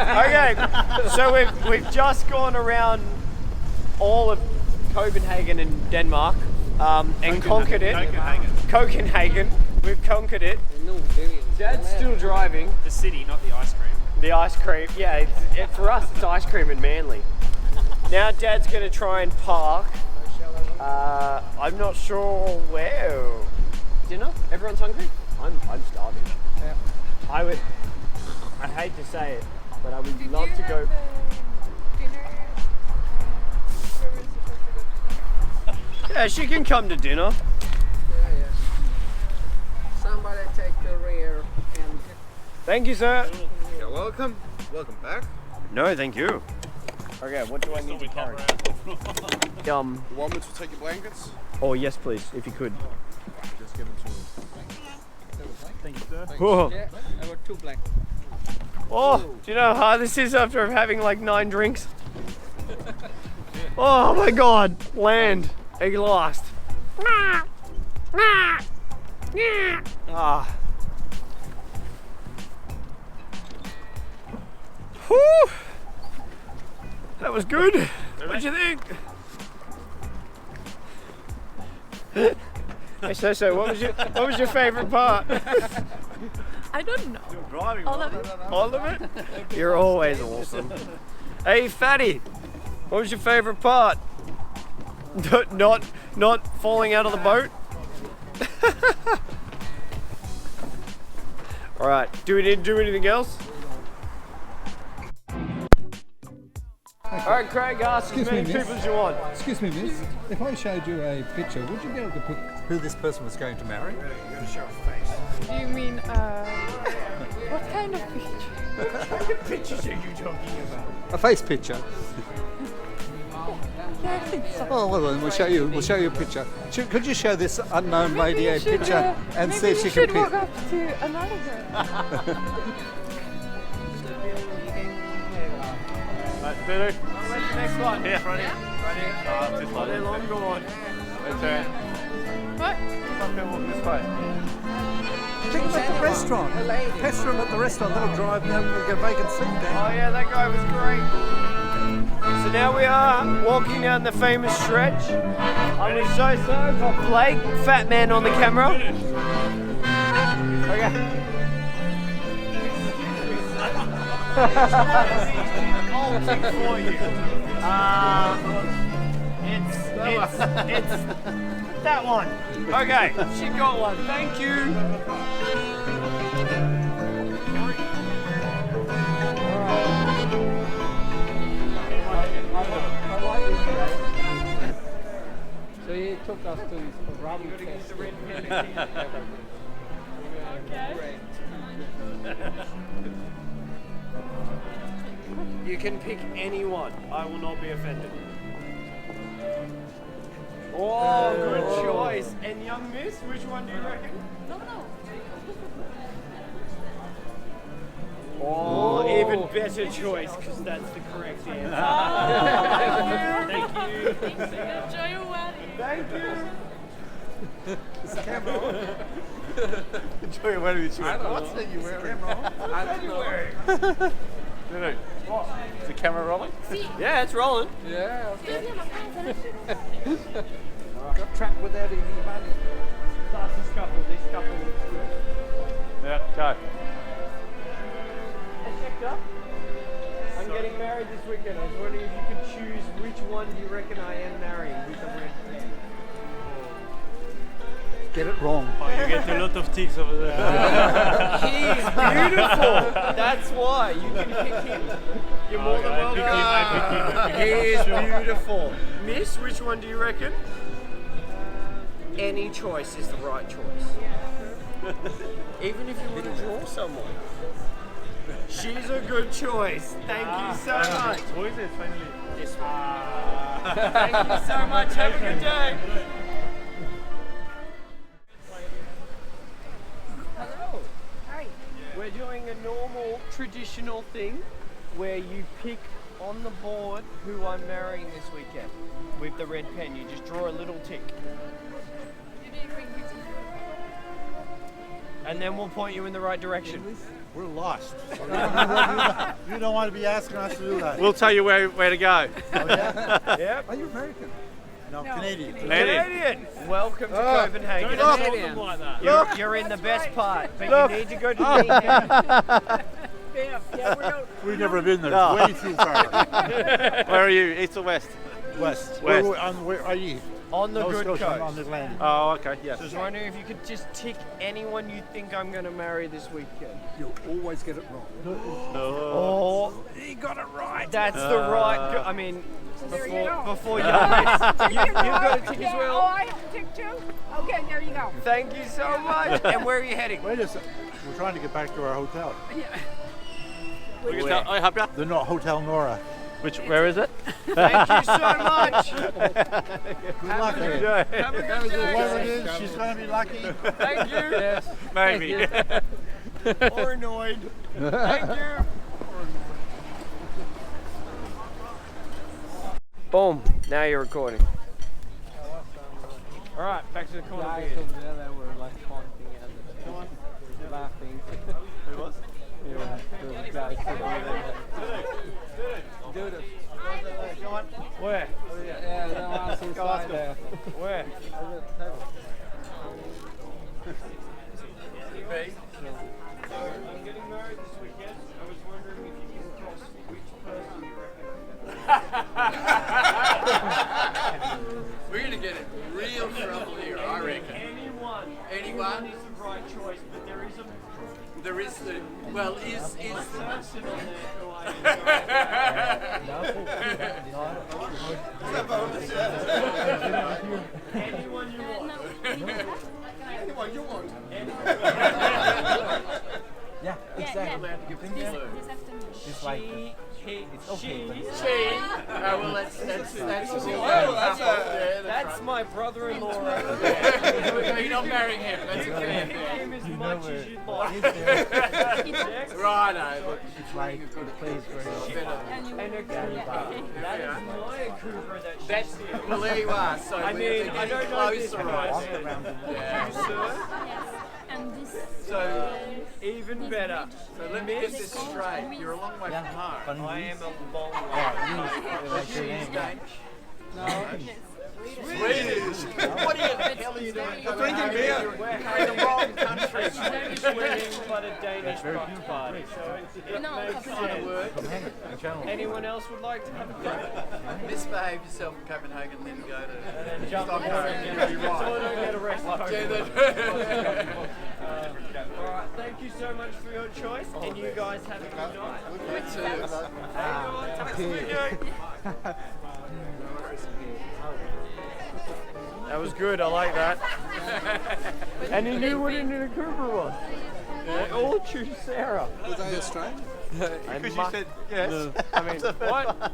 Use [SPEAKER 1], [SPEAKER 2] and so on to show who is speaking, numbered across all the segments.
[SPEAKER 1] Okay, so we've just gone around all of Copenhagen and Denmark and conquered it. Copenhagen. We've conquered it. Dad's still driving.
[SPEAKER 2] The city, not the ice cream.
[SPEAKER 1] The ice cream, yeah. For us, it's ice cream in Manly. Now Dad's going to try and park. I'm not sure where. Dinner? Everyone's hungry? I'm starving. Yeah. I hate to say it, but I would love to go.
[SPEAKER 3] Dinner?
[SPEAKER 1] Yeah, she can come to dinner.
[SPEAKER 4] Yeah. Somebody take the rear and...
[SPEAKER 1] Thank you, sir.
[SPEAKER 5] You're welcome. Welcome back.
[SPEAKER 1] No, thank you. Okay, what do I need to carry?
[SPEAKER 5] You want me to take your blankets?
[SPEAKER 1] Oh, yes, please, if you could.
[SPEAKER 5] Just give them to me.
[SPEAKER 2] Thank you, sir.
[SPEAKER 1] Oh,
[SPEAKER 4] Yeah, I got 2 blankets.
[SPEAKER 1] oh, do you know how hard this is after having like 9 drinks? Oh my God, land at last. Ah. Whew. That was good. What'd you think? Hey, so what was your favourite part?
[SPEAKER 3] I don't know. All of it?
[SPEAKER 1] All of it? You're always awesome. Hey, Fatty, what was your favourite part? Not falling out of the boat? All right. Do we need to do anything else? All right, Craig, ask as many people as you want.
[SPEAKER 6] Excuse me, miss. If I showed you a picture, would you be able to pick who this person was going to marry?
[SPEAKER 5] You're going to show a face.
[SPEAKER 3] Do you mean, what kind of picture?
[SPEAKER 1] What kind of pictures are you talking about?
[SPEAKER 6] A face picture.
[SPEAKER 3] Yeah, I think so.
[SPEAKER 6] Oh, well then we'll show you a picture. Could you show this unknown lady a picture and see if she can
[SPEAKER 3] Maybe you should
[SPEAKER 6] pick?
[SPEAKER 3] walk up to another girl.
[SPEAKER 1] Right, Billy. Where's the next one? Yeah, right here. Right here. Just like they're long gone.
[SPEAKER 5] Let's turn.
[SPEAKER 3] What?
[SPEAKER 5] Some people walk this way.
[SPEAKER 6] Think about the restaurant. Test room at the restaurant. That'll drive down and get vacant seat
[SPEAKER 1] Oh
[SPEAKER 6] there.
[SPEAKER 1] yeah, that guy was great. So now we are walking down the famous stretch. I'm with So-So, got Blake, fat man on the camera. Okay. For you. It's that one. Okay, she got one. Thank you.
[SPEAKER 4] So he took us to his rum test.
[SPEAKER 1] You can pick anyone. I will not be offended. Oh, good choice. And young miss, which one do you reckon?
[SPEAKER 3] No, no.
[SPEAKER 1] Oh, even better choice, because that's the correct answer. Thank you.
[SPEAKER 3] Enjoy your wedding.
[SPEAKER 1] Thank you.
[SPEAKER 5] Is the camera on? Enjoy your wedding with you. What's that you wearing? Is the camera on?
[SPEAKER 4] I don't know.
[SPEAKER 5] No. What? Is the camera rolling?
[SPEAKER 1] Yeah, it's rolling.
[SPEAKER 4] Yeah, okay. Got trapped without any money.
[SPEAKER 1] This couple looks good.
[SPEAKER 5] Yeah, go.
[SPEAKER 1] Hey, checked up. I'm getting married this weekend. I was wondering if you could choose which one do you reckon I am marrying with the red pen.
[SPEAKER 6] Get it wrong.
[SPEAKER 2] Oh, you get a lot of ticks over there.
[SPEAKER 1] He's beautiful. That's why you can pick him. You're more than welcome.
[SPEAKER 2] I pick him.
[SPEAKER 1] He is beautiful. Miss, which one do you reckon? Any choice is the right choice. Even if you want to draw someone. She's a good choice. Thank you so much.
[SPEAKER 2] Who is it finally?
[SPEAKER 1] This one. Thank you so much. Have a good day. Hello.
[SPEAKER 3] Hi.
[SPEAKER 1] We're doing a normal traditional thing where you pick on the board who I'm marrying this weekend with the red pen. You just draw a little tick. And then we'll point you in the right direction.
[SPEAKER 5] We're lost. You don't want to be asking us to do that.
[SPEAKER 1] We'll tell you where to go.
[SPEAKER 5] Oh, yeah?
[SPEAKER 1] Yep.
[SPEAKER 6] Are you American?
[SPEAKER 5] No, Canadian.
[SPEAKER 1] Canadian. Welcome to Copenhagen.
[SPEAKER 4] Canadian.
[SPEAKER 2] Like that.
[SPEAKER 1] You're in the best part, but you need to go to the
[SPEAKER 5] We've never been there. It's way too far.
[SPEAKER 1] Where are you? East or west?
[SPEAKER 5] West.
[SPEAKER 1] West.
[SPEAKER 5] Where are you?
[SPEAKER 1] On the
[SPEAKER 5] Nova
[SPEAKER 1] good
[SPEAKER 5] Scotia,
[SPEAKER 1] coast.
[SPEAKER 5] on the Atlantic.
[SPEAKER 1] Oh, okay. Yeah. So I was wondering if you could just tick anyone you think I'm going to marry this weekend.
[SPEAKER 6] You'll always get it wrong.
[SPEAKER 1] Oh,
[SPEAKER 6] You got it right.
[SPEAKER 1] that's the right. I mean,
[SPEAKER 3] There you go.
[SPEAKER 1] before your list, you've got to tick as
[SPEAKER 3] Oh,
[SPEAKER 1] well.
[SPEAKER 3] I have to tick too? Okay, there you go.
[SPEAKER 1] Thank you so much. And where are you heading?
[SPEAKER 5] Wait a second. We're trying to get back to our hotel.
[SPEAKER 1] Where?
[SPEAKER 5] The Hotel Nora.
[SPEAKER 1] Where is it? Thank you so much.
[SPEAKER 5] Good luck.
[SPEAKER 1] Have a good day.
[SPEAKER 5] Whoever it is, she's going to be lucky.
[SPEAKER 1] Thank you.
[SPEAKER 4] Yes.
[SPEAKER 1] Maybe. Or annoyed. Thank you. Boom. Now you're recording. All right, back to the corner.
[SPEAKER 4] Guys over there that were like pointing at us, laughing.
[SPEAKER 1] Who was?
[SPEAKER 4] Yeah, those guys over there. Dude,
[SPEAKER 1] Where?
[SPEAKER 4] yeah, that one's inside there.
[SPEAKER 1] Where? I'm getting married this weekend. I was wondering if you could cross which person you reckon.
[SPEAKER 7] We're gonna get in real trouble here, I reckon.
[SPEAKER 1] Anyone.
[SPEAKER 7] Anyone?
[SPEAKER 1] is the right choice, but there is a
[SPEAKER 7] There is the well, is
[SPEAKER 1] person on there who I Anyone you want.
[SPEAKER 7] anyone you want.
[SPEAKER 4] Yeah, exactly.
[SPEAKER 1] It's like she.
[SPEAKER 7] Well, that's
[SPEAKER 1] That's my brother-in-law over there.
[SPEAKER 7] You're not marrying him. That's
[SPEAKER 1] You can
[SPEAKER 7] okay.
[SPEAKER 1] pick him as much as you'd like.
[SPEAKER 7] Righto.
[SPEAKER 6] It's like a place where
[SPEAKER 1] And a Cooper. That is my Cooper that she's
[SPEAKER 7] That's
[SPEAKER 1] here.
[SPEAKER 7] well, there you are. So
[SPEAKER 1] I mean, I don't know this
[SPEAKER 7] closer, right?
[SPEAKER 1] person.
[SPEAKER 7] Yeah.
[SPEAKER 1] You, sir?
[SPEAKER 3] And this.
[SPEAKER 7] So,
[SPEAKER 1] Even better.
[SPEAKER 7] so let me get this straight. You're a long way from home.
[SPEAKER 1] I am a long way.
[SPEAKER 7] What's your name? Swedish. What the hell are you doing? Drinking beer. We're in the wrong country.
[SPEAKER 1] Swedish wedding, but a Danish box party. So it
[SPEAKER 3] No,
[SPEAKER 1] makes
[SPEAKER 3] Copenhagen.
[SPEAKER 1] sense. Anyone else would like to have a go?
[SPEAKER 7] Misbehave yourself in Copenhagen, then go to.
[SPEAKER 1] And jump on
[SPEAKER 7] Stockholm.
[SPEAKER 1] it. So I don't get arrested. Alright, thank you so much for your choice, and you guys have a good night. Hang on, that was good, I like that. And he knew what a Cooper was. They all choose Sarah.
[SPEAKER 6] Was I Australian?
[SPEAKER 1] Because you said yes. I mean, what?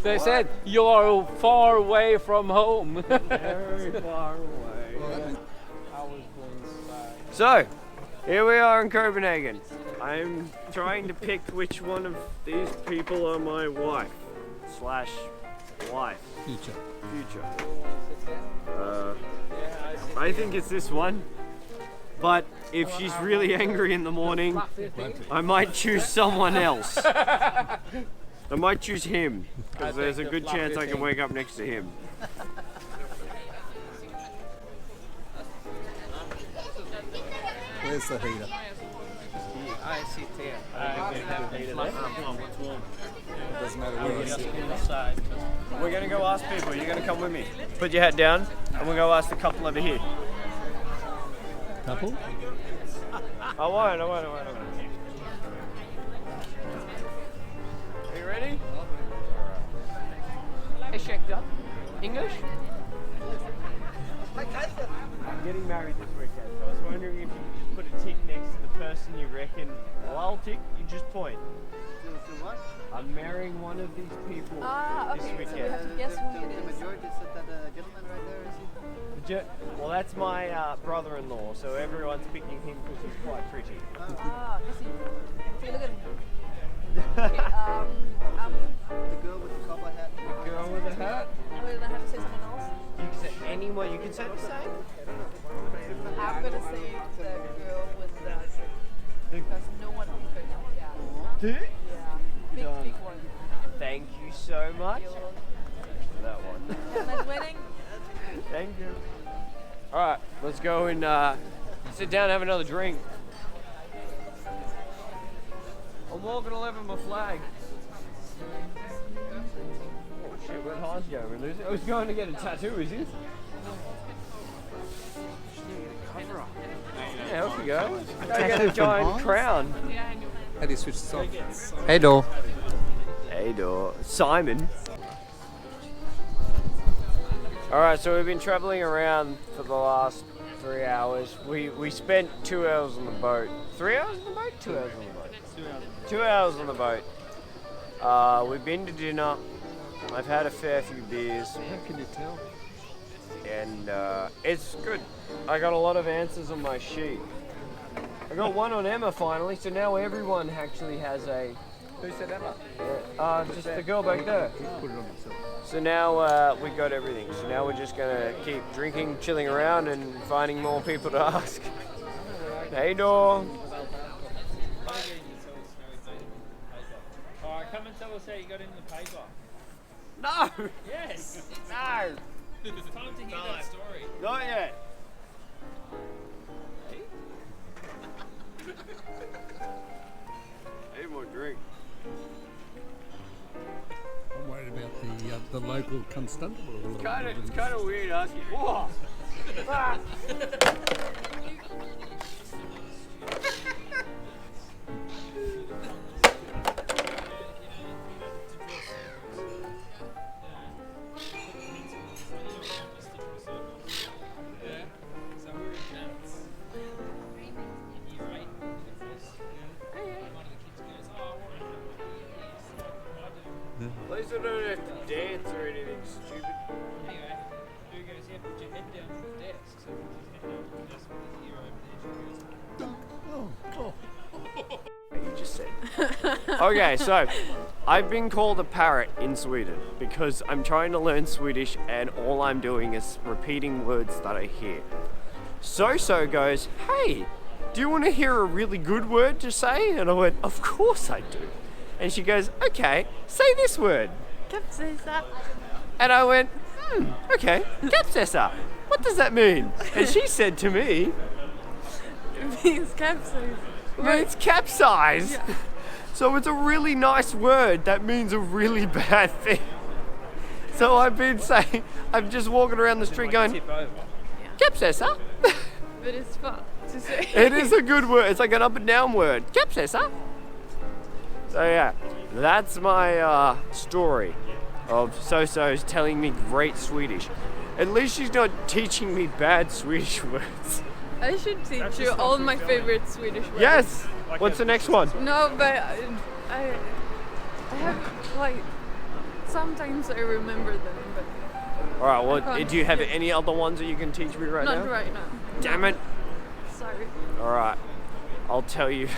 [SPEAKER 4] They said you're far away from home.
[SPEAKER 1] Very far away. So, here we are in Copenhagen. I'm trying to pick which one of these people are my wife. Wife.
[SPEAKER 6] Future.
[SPEAKER 1] I think it's this one. But if she's really angry in the morning, I might choose someone else. I might choose him, because there's a good chance I can wake up next to him.
[SPEAKER 6] Where's the heater?
[SPEAKER 4] I sit here.
[SPEAKER 6] It doesn't matter where I sit.
[SPEAKER 1] We're going to go ask people. You're going to come with me. Put your hat down, and we'll go ask the couple over here.
[SPEAKER 6] Couple?
[SPEAKER 1] I won't. Are you ready? Hey, Schecter. English? I'm getting married this weekend, so I was wondering if you could just put a tick next to the person you reckon. Well, I'll tick, you just point. I'm marrying one of these people this
[SPEAKER 3] Okay, so we
[SPEAKER 1] weekend.
[SPEAKER 3] have to guess who it is.
[SPEAKER 1] Well, that's my brother-in-law, so everyone's picking him because he's quite pretty.
[SPEAKER 3] Is he? Okay, look at him. Okay,
[SPEAKER 7] The girl with the copper hat.
[SPEAKER 1] Girl with a hat?
[SPEAKER 3] wait, I have to say someone else?
[SPEAKER 1] You can say anyone, you can say the same.
[SPEAKER 3] I'm gonna say the girl with the.
[SPEAKER 1] The
[SPEAKER 3] because no one will pick up. Yeah.
[SPEAKER 1] Dude?
[SPEAKER 3] Yeah. Big one.
[SPEAKER 1] Thank you so much. For that one.
[SPEAKER 3] Nice wedding.
[SPEAKER 1] Thank you. Alright, let's go and sit down and have another drink. I'm walking 11 my flag. Oh shit, where'd Hans go? We lose it? Oh, he's going to get a tattoo, is he? Yeah, off you go. Go get a giant crown.
[SPEAKER 6] How do you switch this off? Hey, door.
[SPEAKER 1] Hey, door. Simon. Alright, so we've been travelling around for the last 3 hours. We spent 2 hours on the boat. 3 hours on the boat? 2 hours on the boat. 2 hours on the boat. We've been to dinner. I've had a fair few beers.
[SPEAKER 6] How can you tell?
[SPEAKER 1] And it's good. I got a lot of answers on my sheet. I got one on Emma finally, so now everyone actually has a...
[SPEAKER 6] Who said Emma?
[SPEAKER 1] just the girl back there.
[SPEAKER 6] Put it on yourself.
[SPEAKER 1] So now we got everything. So now we're just gonna keep drinking, chilling around, and finding more people to ask. Hey, door.
[SPEAKER 4] Alright, come and tell us how you got in the paper.
[SPEAKER 1] No!
[SPEAKER 4] Yes!
[SPEAKER 1] No!
[SPEAKER 4] It's time to hear that story.
[SPEAKER 1] Not yet. Need more drink.
[SPEAKER 6] I'm worried about the local constable.
[SPEAKER 1] It's kind of weird asking. Whoa! Ah. At least I don't have to dance or anything stupid.
[SPEAKER 4] Anyway, who goes, yeah, put your head down from the desk. So put his head down from the desk with his ear over there.
[SPEAKER 1] You just said. Okay, so I've been called a parrot in Sweden because I'm trying to learn Swedish and all I'm doing is repeating words that I hear. So goes, hey, do you want to hear a really good word to say? And I went, of course I do. And she goes, okay, say this word.
[SPEAKER 3] Kapsejsa.
[SPEAKER 1] And I went, okay, kapsejsa. What does that mean? And she said to me,
[SPEAKER 3] It means capsize.
[SPEAKER 1] it means capsize.
[SPEAKER 3] Yeah.
[SPEAKER 1] So it's a really nice word that means a really bad thing. So I've been saying, I'm just walking around the street going, kapsejsa.
[SPEAKER 3] But it's fun to say.
[SPEAKER 1] It is a good word. It's like an up and down word. Kapsejsa. So yeah, that's my story of So-So's telling me great Swedish. At least she's not teaching me bad Swedish words.
[SPEAKER 3] I should teach you all my favorite Swedish words.
[SPEAKER 1] Yes! What's the next one?
[SPEAKER 3] No, but I have, like, sometimes I remember them, but
[SPEAKER 1] Alright, well,
[SPEAKER 3] can't-
[SPEAKER 1] do you have any other ones that you can teach me right now?
[SPEAKER 3] not right now.
[SPEAKER 1] Damn it.
[SPEAKER 3] Sorry.
[SPEAKER 1] Alright, I'll tell you.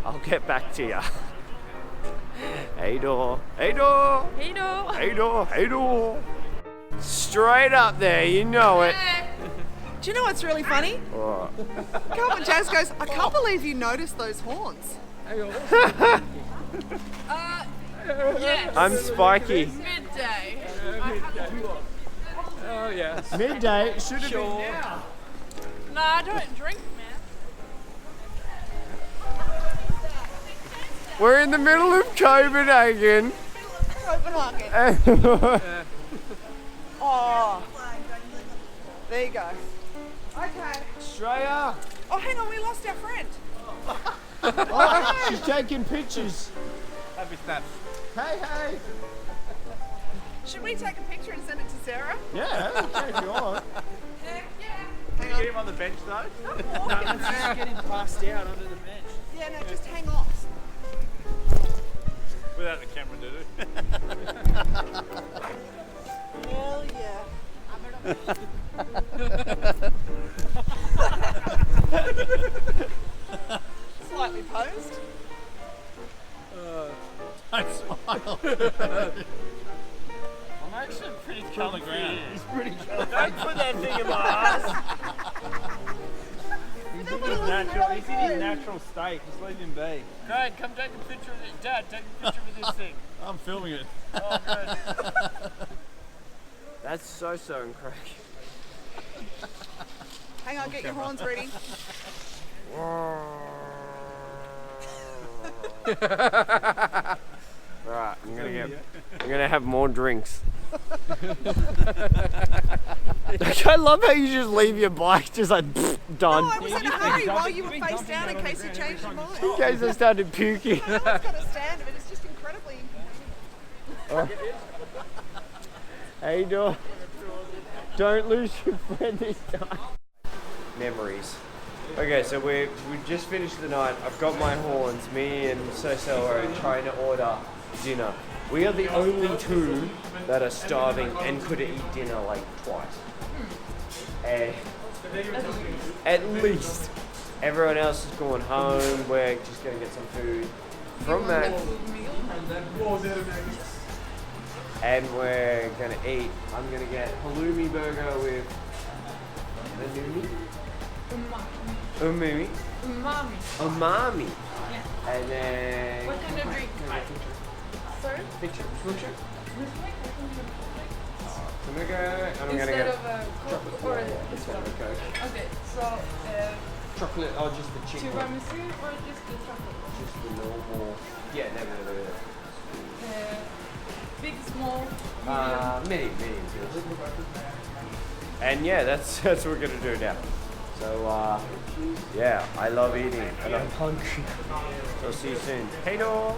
[SPEAKER 1] I'll get back to ya. Hey door, hey door,
[SPEAKER 3] Hey do.
[SPEAKER 1] hey door, hey door. Straight up there, you know it.
[SPEAKER 8] Do you know what's really funny?
[SPEAKER 1] Oh.
[SPEAKER 8] Carlton Jazz goes, I can't believe you noticed those horns.
[SPEAKER 3] Yes.
[SPEAKER 1] I'm spiky.
[SPEAKER 3] Midday.
[SPEAKER 4] Oh, yeah.
[SPEAKER 1] Midday should have been now.
[SPEAKER 3] No, I don't drink, man.
[SPEAKER 1] We're in the middle of Copenhagen.
[SPEAKER 8] Copenhagen. Oh. There you go. Okay.
[SPEAKER 1] Australia.
[SPEAKER 8] Oh, hang on, we lost our friend.
[SPEAKER 1] Oh, she's taking pictures.
[SPEAKER 5] Happy snaps.
[SPEAKER 1] Hey, hey.
[SPEAKER 8] Should we take a picture and send it to Sarah?
[SPEAKER 1] Yeah, okay, if you want.
[SPEAKER 8] Heck yeah.
[SPEAKER 5] Can you get him on the bench though?
[SPEAKER 4] Just getting passed out under the bench.
[SPEAKER 8] Yeah, no, just hang off.
[SPEAKER 5] Without the camera, do it.
[SPEAKER 8] Hell yeah. Slightly posed.
[SPEAKER 5] Don't smile.
[SPEAKER 2] I'm actually pretty on the ground.
[SPEAKER 1] Don't put that thing in my ass.
[SPEAKER 2] He's in his natural state. Just leave him be.
[SPEAKER 1] Craig, come take a picture of it. Dad, take a picture of this thing.
[SPEAKER 5] I'm filming it.
[SPEAKER 1] Oh, good. That's so Craig.
[SPEAKER 8] Hang on, get your horns ready.
[SPEAKER 1] Alright, I'm gonna have more drinks. I love how you just leave your bike just like done.
[SPEAKER 8] No, I was in a hurry while you were face down in case you changed your mind.
[SPEAKER 1] In case I started puking.
[SPEAKER 8] No one's got a stand of it. It's just incredibly.
[SPEAKER 1] How you doing? Don't lose your friend this time. Memories. Okay, so we just finished the night. I've got my horns. Me and Sosel are trying to order dinner. We are the only two that are starving and could eat dinner like twice. And at least everyone else is going home. We're just gonna get some food from that. And we're gonna eat. I'm gonna get halloumi burger with umami. Umami.
[SPEAKER 3] Yeah.
[SPEAKER 1] And then
[SPEAKER 3] What kind of drink? Sorry?
[SPEAKER 1] picture. I'm gonna go. I'm gonna
[SPEAKER 3] Instead
[SPEAKER 1] go.
[SPEAKER 3] of a Coke or this one?
[SPEAKER 1] Okay.
[SPEAKER 3] Okay, so
[SPEAKER 1] Chocolate. Oh, just the chicken.
[SPEAKER 3] tiramisu or just the chocolate?
[SPEAKER 1] Just the normal. Yeah, no.
[SPEAKER 3] Big, small, medium.
[SPEAKER 1] Medium. And yeah, that's what we're gonna do now. So yeah, I love eating and I'm hungry. So see you soon. Hey, dog.